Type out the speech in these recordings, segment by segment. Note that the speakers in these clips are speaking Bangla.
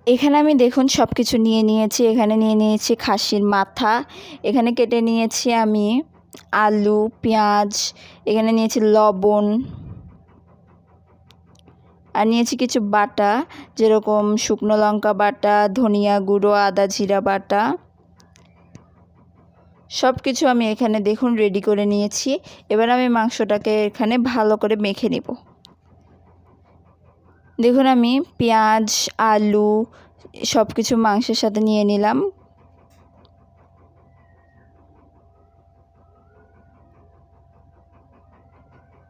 এখানে আমি দেখুন সব কিছু নিয়ে নিয়েছি। এখানে নিয়ে নিয়েছি খাসির মাথা, এখানে কেটে নিয়েছি আমি আলু, পেঁয়াজ, এখানে নিয়েছি লবণ, আর নিয়েছি কিছু বাটা, যেরকম শুকনো লঙ্কা বাটা, ধনিয়া গুঁড়ো, আদা জিরা বাটা, সব কিছু আমি এখানে দেখুন রেডি করে নিয়েছি। এবার আমি মাংসটাকে এখানে ভালো করে মেখে নেব। দেখুন আমি পেঁয়াজ, আলু সব কিছু মাংসের সাথে নিয়ে নিলাম।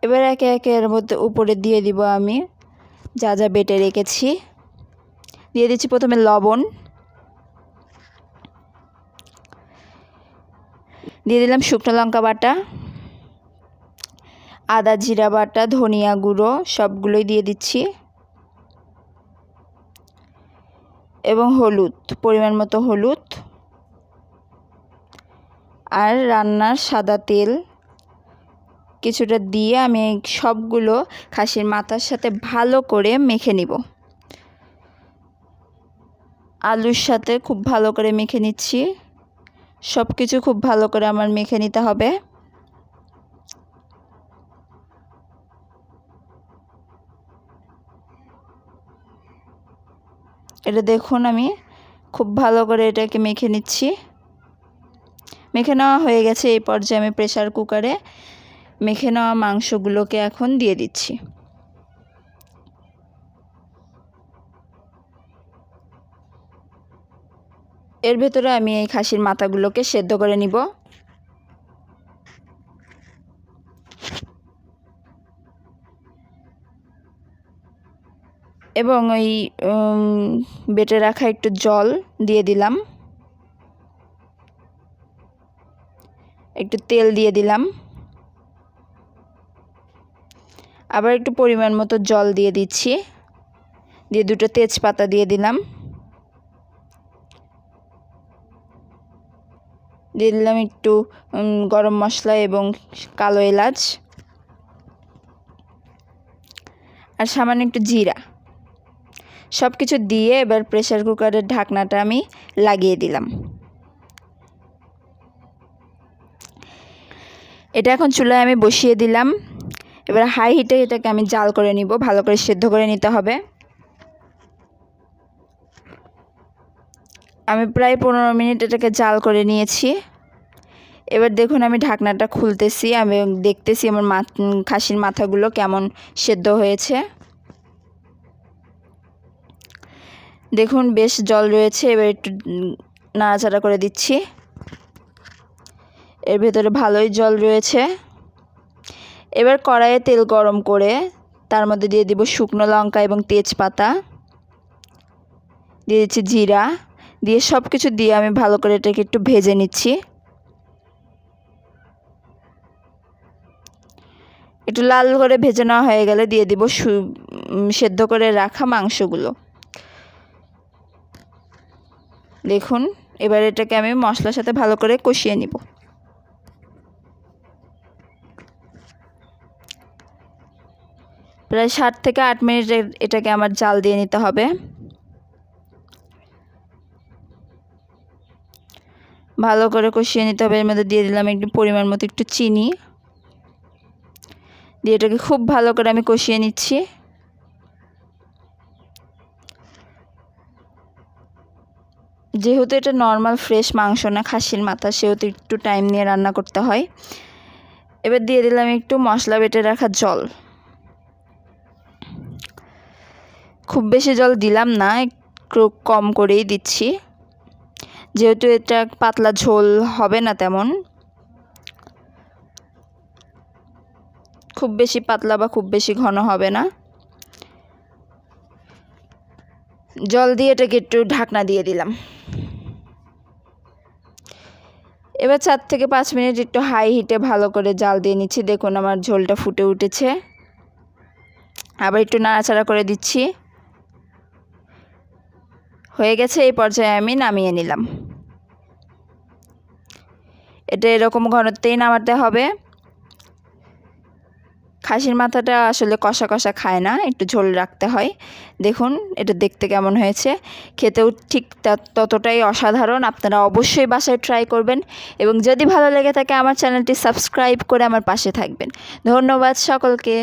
এবার একে একে এর মধ্যে উপরে দিয়ে দিব আমি যা যা বেটে রেখেছি। দিয়ে দিচ্ছি প্রথমে লবণ, দিয়ে দিলাম শুকনো লঙ্কা বাটা, আদা জিরা বাটা, ধনিয়া গুঁড়ো সবগুলোই দিয়ে দিচ্ছি, এবং হলুদ, পরিমাণ মতো হলুদ, আর রান্নার সাদা তেল কিছুটা দিয়ে আমি সবগুলো খাসির মাথার সাথে ভালো করে মেখে নিব। আলুর সাথে খুব ভালো করে মেখে নিচ্ছি। সব কিছু খুব ভালো করে আমার মেখে নিতে হবে। এটা দেখুন আমি খুব ভালো করে এটাকে মেখে নিচ্ছি। মেখে নেওয়া হয়ে গেছে। এই পর্যায়ে আমি প্রেসার কুকারে মেখে নেওয়া মাংসগুলোকে এখন দিয়ে দিচ্ছি। এর ভেতরে আমি এই খাসির মাথাগুলোকে সেদ্ধ করে নিব। এবং ওই বেটে রাখা একটু জল দিয়ে দিলাম, একটু তেল দিয়ে দিলাম, আবার একটু পরিমাণ মতো জল দিয়ে দিচ্ছি, দিয়ে দুটো তেজপাতা দিয়ে দিলাম, দিয়ে দিলাম একটু গরম মশলা এবং কালো এলাচ, আর সামান্য একটু জিরা। সব কিছু দিয়ে এবার প্রেসার কুকারের ঢাকনাটা আমি লাগিয়ে দিলাম। এটা এখন চুলায় আমি বসিয়ে দিলাম। এবার হাই হিটে এটাকে আমি জাল করে নিব, ভালো করে সেদ্ধ করে নিতে হবে। আমি প্রায় 15 মিনিট এটাকে জাল করে নিয়েছি। এবার দেখুন আমি ঢাকনাটা খুলতেছি, আমি দেখতেছি আমার খাসির মাথাগুলো কেমন সেদ্ধ হয়েছে। দেখুন বেশ জল রয়েছে। এবার একটু নাড়াচাড়া করে দিচ্ছি। এর ভেতরে ভালোই জল রয়েছে। এবার কড়াইয়ে তেল গরম করে তার মধ্যে দিয়ে দিব শুকনো লঙ্কা এবং তেজপাতা, দিয়ে দিচ্ছি জিরা, দিয়ে সব কিছু দিয়ে আমি ভালো করে এটাকে একটু ভেজে নিচ্ছি। একটু লাল করে ভেজে নেওয়া হয়ে গেলে দিয়ে দিব সেদ্ধ করে রাখা মাংসগুলো। দেখুন এবার এটাকে আমি মশলার সাথে ভালো করে কষিয়ে নিব। প্রায় 7 থেকে 8 মিনিট এটাকে আমার জাল দিয়ে নিতে হবে। ভালো করে কষিয়ে নিতে হবে। এর মধ্যে দিয়ে দিলাম একটু পরিমাণ মতো একটু চিনি, দিয়ে এটাকে খুব ভালো করে আমি কষিয়ে নিচ্ছি। যেহেতু এটা নর্মাল ফ্রেশ মাংস না, খাসির মাথা, সেহেতু একটু টাইম নিয়ে রান্না করতে হয়। এবার দিয়ে দিলাম একটু মশলা বেটে রাখা জল। খুব বেশি জল দিলাম না, একটু কম করেই দিচ্ছি, যেহেতু এটা পাতলা ঝোল হবে না তেমন। খুব বেশি পাতলা বা খুব বেশি ঘন হবে না। জল দিয়ে এটাকে একটু ঢাকনা দিয়ে দিলাম। এবার 4 থেকে 5 মিনিট একটু হাই হিটে ভালো করে জাল দিয়ে নিচ্ছি। দেখুন আমার ঝোলটা ফুটে উঠেছে। আবার একটু নাড়াচাড়া করে দিচ্ছি। হয়ে গেছে। এই পর্যায়ে আমি নামিয়ে নিলাম। এটা এরকম ঘনত্বেই নামাতে হবে। খাসির মাথাটা আসলে কষা কষা খায় না, একটু ঝোল রাখতে হয়। দেখুন এটা দেখতে কেমন হয়েছে, খেতেও ঠিক ততটাই অসাধারণ। আপনারা অবশ্যই বাসায় ট্রাই করবেন এবং যদি ভালো লেগে থাকে আমার চ্যানেলটি সাবস্ক্রাইব করে আমার পাশে থাকবেন। ধন্যবাদ সকলকে।